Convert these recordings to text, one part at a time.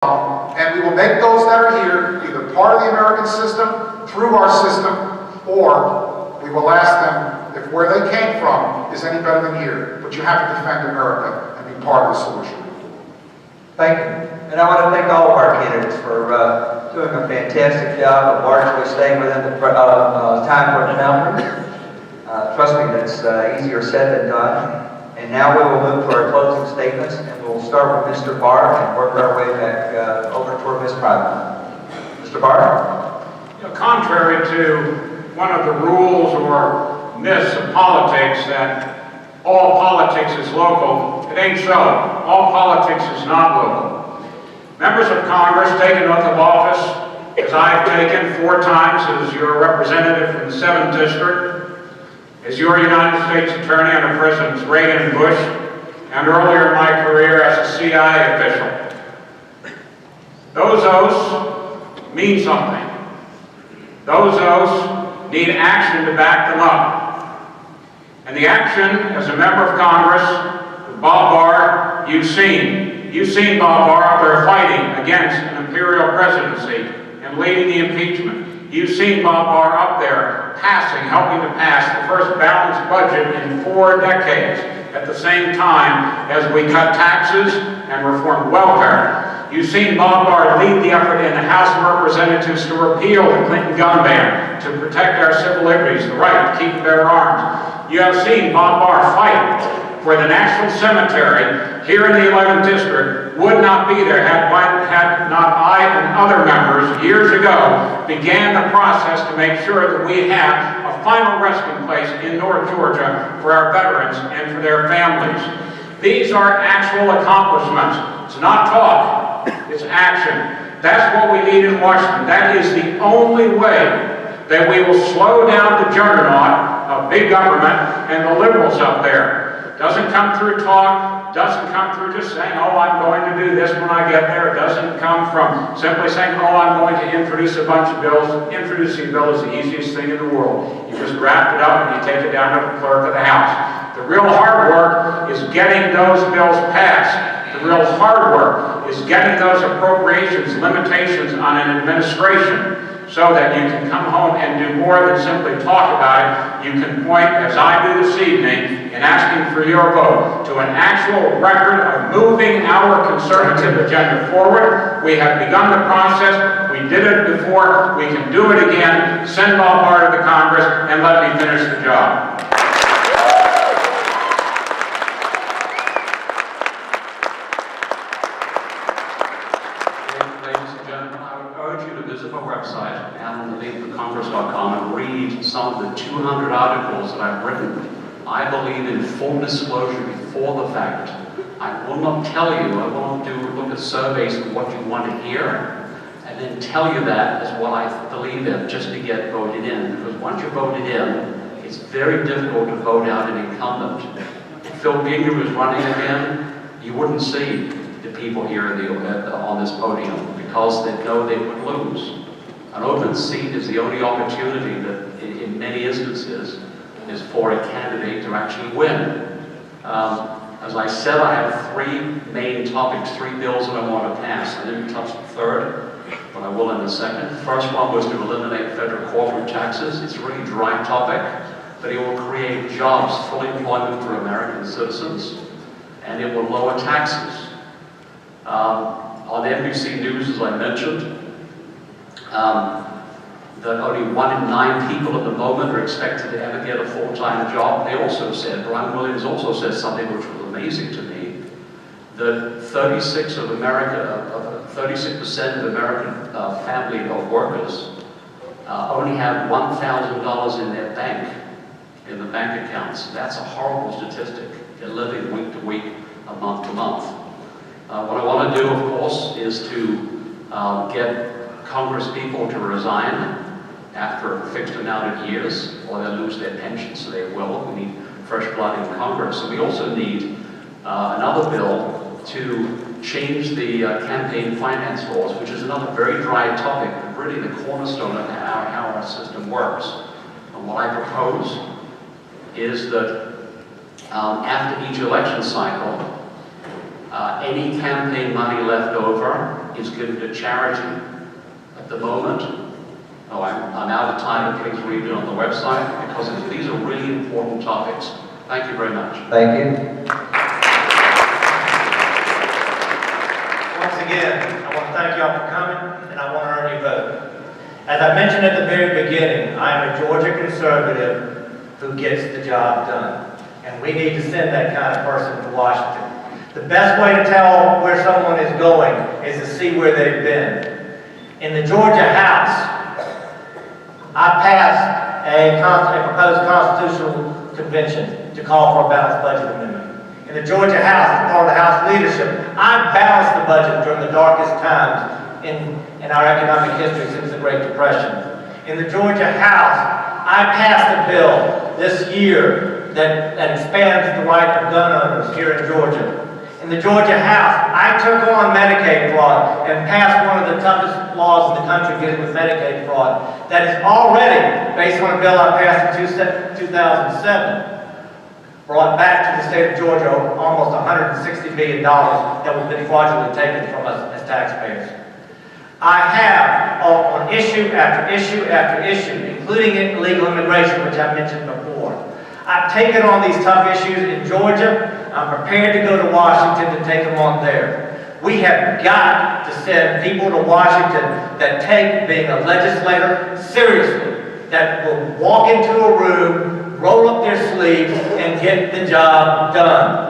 And we will make those that are here either part of the American system, through our system, or we will ask them if where they came from is any better than here. But you have to defend America and be part of the solution. Thank you. And I want to thank all of our candidates for doing a fantastic job of largely staying within the time for announcement. Trust me, that's easier said than done. And now we will move to our closing statements, and we'll start with Mr. Barr and work our way back over toward Ms. Pridemore. Mr. Barr? You know, contrary to one of the rules or myths of politics that all politics is local, it ain't so. All politics is not local. Members of Congress take an oath of office, as I've taken 4 times as your representative from the 7th District, as your United States Attorney under Presidents Reagan and Bush, and earlier in my career as a CIA official. Those oaths mean something. Those oaths need action to back them up. And the action, as a member of Congress, Bob Barr, you've seen. You've seen Bob Barr up there fighting against an imperial presidency and leading the impeachment. You've seen Bob Barr up there helping to pass the first balanced budget in 4 decades, at the same time as we cut taxes and reformed welfare. You've seen Bob Barr lead the effort in the House of Representatives to repeal the Clinton gun ban, to protect our civil liberties, the right to keep and bear arms. You have seen Bob Barr fight for the National Cemetery here in the 11th District would not be there had not I and other members years ago began the process to make sure that we have a final resting place in North Georgia for our veterans and for their families. These are actual accomplishments. It's not talk, it's action. That's what we need in Washington. That is the only way that we will slow down the juggernaut of big government and the liberals up there. Doesn't come through talk, doesn't come through just saying, oh, I'm going to do this when I get there. It doesn't come from simply saying, oh, I'm going to introduce a bunch of bills. Introducing a bill is the easiest thing in the world. You just draft it up and you take it down to the clerk of the House. The real hard work is getting those bills passed. The real hard work is getting those appropriations limitations on an administration, so that you can come home and do more than simply talk about it. You can point, as I do this evening, in asking for your vote, to an actual record of moving our conservative agenda forward. We have begun the process. We did it before. We can do it again. Send Bob Barr to the Congress and let me finish the job. Congress.com and read some of the 200 articles that I've written. I believe in full disclosure before the fact. I will not tell you, I won't look at surveys of what you want to hear, and then tell you that as what I believe in just to get voted in. Because once you're voted in, it's very difficult to vote out an incumbent. If Phil Gingrey was running again, you wouldn't see the people here on this podium because they know they would lose. An open seat is the only opportunity that, in many instances, is for a candidate to actually win. As I said, I have 3 main topics, 3 bills that I want to pass. I didn't touch the third, but I will in a second. The first one was to eliminate federal corporate taxes. It's a really dry topic, but it will create jobs, full employment for American citizens, and it will lower taxes. On NBC News, as I mentioned, that only 1 in 9 people at the moment are expected to ever get a full-time job. They also said, Brian Williams also said something which was amazing to me, that 36% of American family of workers only have $1,000 in their bank, in the bank accounts. That's a horrible statistic. They're living week to week, month to month. What I want to do, of course, is to get Congress people to resign after a fixed amount of years, or they'll lose their pension, so they will. We need fresh blood in Congress. And we also need another bill to change the campaign finance laws, which is another very dry topic, but really the cornerstone of how our system works. And what I propose is that after each election cycle, any campaign money left over is given to charity. At the moment, I'm out of time, but please read it on the website, because these are really important topics. Thank you very much. Thank you. Once again, I want to thank y'all for coming, and I want to earn your vote. As I mentioned at the very beginning, I am a Georgia conservative who gets the job done. And we need to send that kind of person to Washington. The best way to tell where someone is going is to see where they've been. In the Georgia House, I passed a proposed constitutional convention to call for a balanced budget amendment. In the Georgia House, as part of the House leadership, I balanced the budget during the darkest times in our economic history since the Great Depression. In the Georgia House, I passed a bill this year that expands the right of gun owners here in Georgia. In the Georgia House, I took on Medicaid fraud and passed one of the toughest laws in the country dealing with Medicaid fraud that is already, based on a bill I passed in 2007, brought back to the state of Georgia almost $160 billion that was been fraudulently taken from us as taxpayers. I have, on issue after issue after issue, including illegal immigration, which I mentioned before, I've taken on these tough issues in Georgia. I'm prepared to go to Washington to take them on there. We have got to send people to Washington that take being a legislator seriously, that will walk into a room, roll up their sleeves, and get the job done.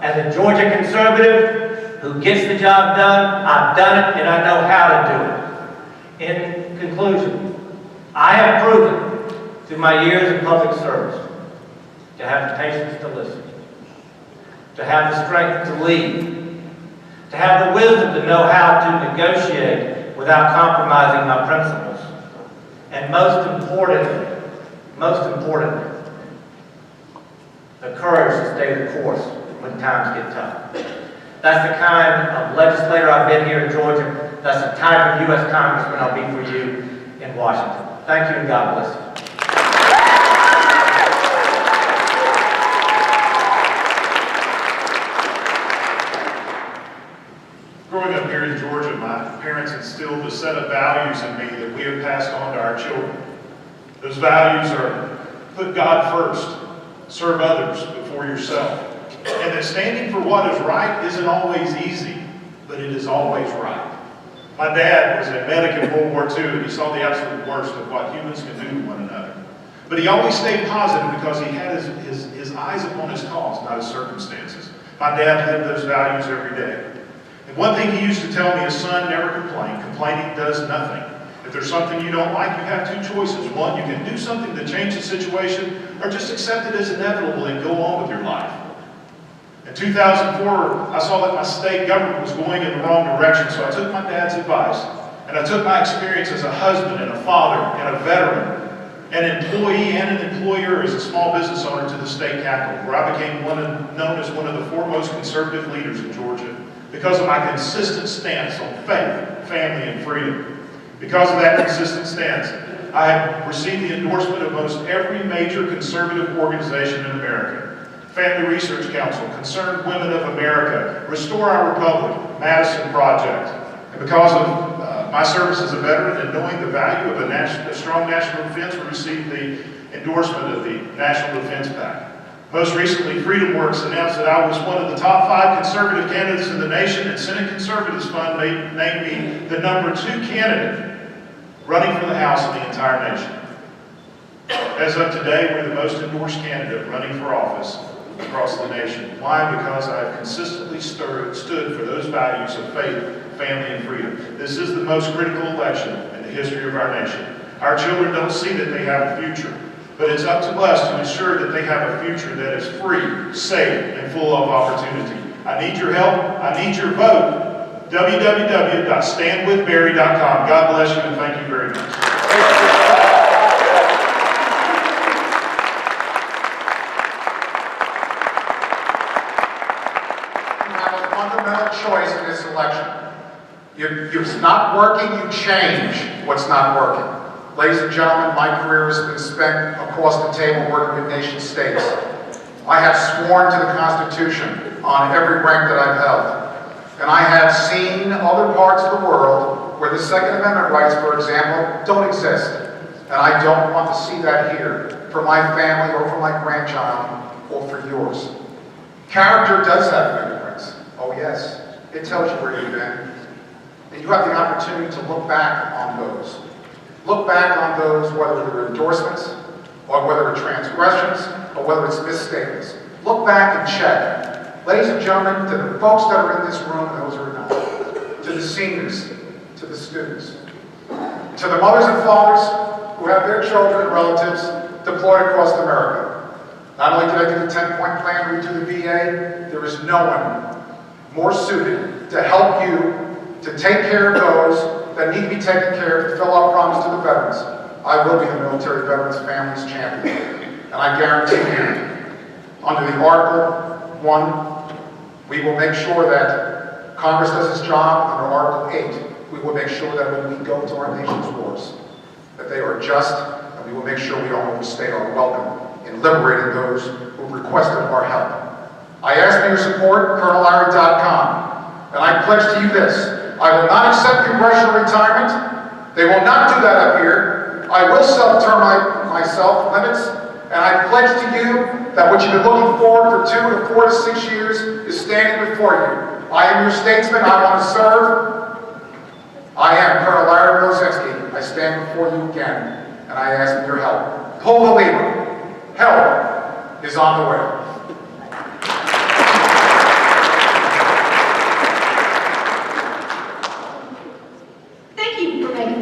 As a Georgia conservative who gets the job done, I've done it and I know how to do it. In conclusion, I have proven through my years in public service to have the patience to listen, to have the strength to lead, to have the wisdom to know how to negotiate without compromising my principles, and most importantly, the courage to stay the course when times get tough. That's the kind of legislator I've been here in Georgia. That's the type of U.S. Congressman I'll be for you in Washington. Thank you and God bless you. Growing up here in Georgia, my parents instilled a set of values in me that we have passed on to our children. Those values are put God first, serve others before yourself, and that standing for what is right isn't always easy, but it is always right. My dad was a medic in World War II, and he saw the absolute worst of what humans can do to one another. But he always stayed positive because he had his eyes upon his cause, not his circumstances. My dad lived those values every day. And one thing he used to tell me, his son, never complain. Complaining does nothing. If there's something you don't like, you have two choices. One, you can do something to change the situation, or just accept it as inevitable and go on with your life. In 2004, I saw that my state government was going in the wrong direction, so I took my dad's advice, and I took my experience as a husband and a father and a veteran, an employee and an employer as a small business owner to the state capitol, where I became known as one of the foremost conservative leaders in Georgia because of my consistent stance on faith, family, and freedom. Because of that consistent stance, I have received the endorsement of most every major conservative organization in America. Family Research Council, Concerned Women of America, Restore Our Republic, Madison Project. And because of my service as a veteran and knowing the value of a strong national defense, we received the endorsement of the National Defense Pact. Most recently, Pridemore announced that I was one of the top 5 conservative candidates in the nation, and Senate Conservatives Fund named me the #2 candidate running for the House of the entire nation. As of today, we're the most endorsed candidate running for office across the nation. Why? Because I have consistently stood for those values of faith, family, and freedom. This is the most critical election in the history of our nation. Our children don't see that they have a future, but it's up to us to ensure that they have a future that is free, safe, and full of opportunity. I need your help. I need your vote. www.standwithbarry.com. God bless you, and thank you very much. Choice in this election. It's not working, you change what's not working. Ladies and gentlemen, my career has been spent across the table working with nation states. I have sworn to the Constitution on every rank that I've held. And I have seen other parts of the world where the Second Amendment rights, for example, don't exist. And I don't want to see that here for my family or for my grandchild or for yours. Character does have fingerprints. Oh yes, it tells you where you've been. And you have the opportunity to look back on those. Look back on those, whether they're endorsements, or whether they're transgressions, or whether it's misstatements. Look back and check. Ladies and gentlemen, to the folks that are in this room and those who are not, to the seniors, to the students, to the mothers and fathers who have their children and relatives deployed across America. Not only did I do the 10-point plan, redo the VA, there is no one more suited to help you to take care of those that need to be taken care of, to fill our promise to the veterans. I will be the Military Veterans Families Champion. And I guarantee you, under the Article 1, we will make sure that Congress does its job. Under Article 8, we will make sure that when we go to our nation's wars, that they are just, and we will make sure we don't overstay our welcome in liberating those who requested our help. I ask for your support, ColonelLarry.com, and I pledge to you this. I will not accept congressional retirement. They will not do that up here. I will self-term myself limits, and I pledge to you that what you've been looking for 2 to 4 to 6 years is standing before you. I am your statesman. I want to serve. I am Colonel Larry Mrozinski. I stand before you again, and I ask for your help. Pull the lever. Help is on the way.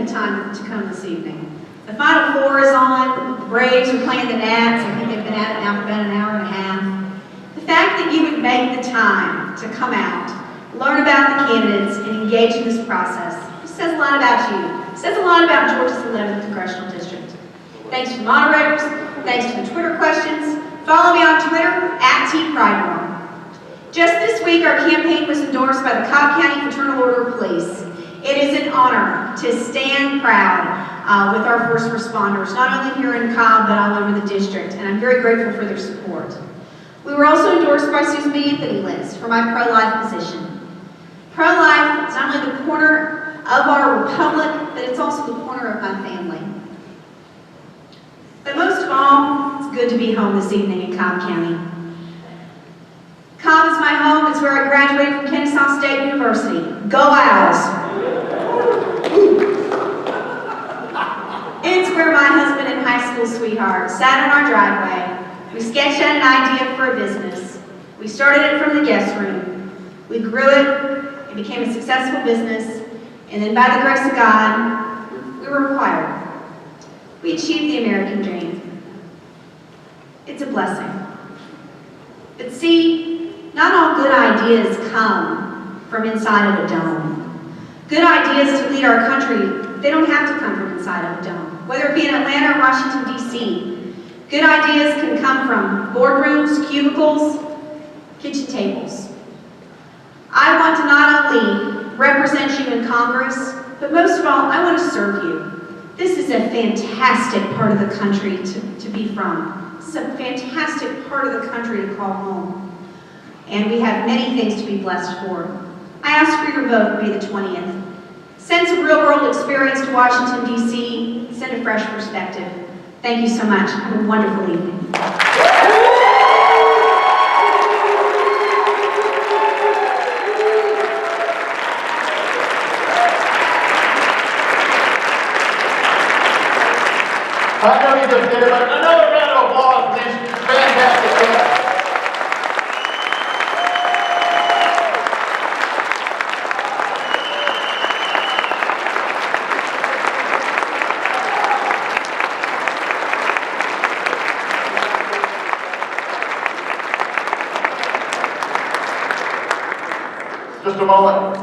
Time to come this evening. The Final Four is on. The Braves are playing the Nats. I think they've been at it now for about an hour and a half. The fact that you would make the time to come out, learn about the candidates, and engage in this process says a lot about you. It says a lot about Georgia's 11th Congressional District. Thanks to the moderators. Thanks to the Twitter questions. Follow me on Twitter, @Pridemore. Just this week, our campaign was endorsed by the Cobb County Fraternal Order of Police. It is an honor to stand proud with our first responders, not only here in Cobb, but all over the district, and I'm very grateful for their support. We were also endorsed by Susan B. Anthony List for my pro-life position. Pro-life is not only the corner of our republic, but it's also the corner of my family. But most of all, it's good to be home this evening in Cobb County. Cobb is my home. It's where I graduated from Kennesaw State University. Go Owls! It's where my husband and high school sweetheart sat in our driveway. We sketched out an idea for a business. We started it from the guest room. We grew it. It became a successful business. And then by the grace of God, we were acquired. We achieved the American dream. It's a blessing. But see, not all good ideas come from inside of a dome. Good ideas to lead our country, they don't have to come from inside of a dome. Whether it be in Atlanta or Washington, D.C., good ideas can come from boardrooms, cubicles, kitchen tables. I want to not only represent you in Congress, but most of all, I want to serve you. This is a fantastic part of the country to be from. This is a fantastic part of the country to call home. And we have many things to be blessed for. I ask for your vote May the 20th. Send some real-world experience to Washington, D.C. Send a fresh perspective. Thank you so much. Have a wonderful evening. I know you just did it, but another round of applause for these fantastic guests. Just a moment.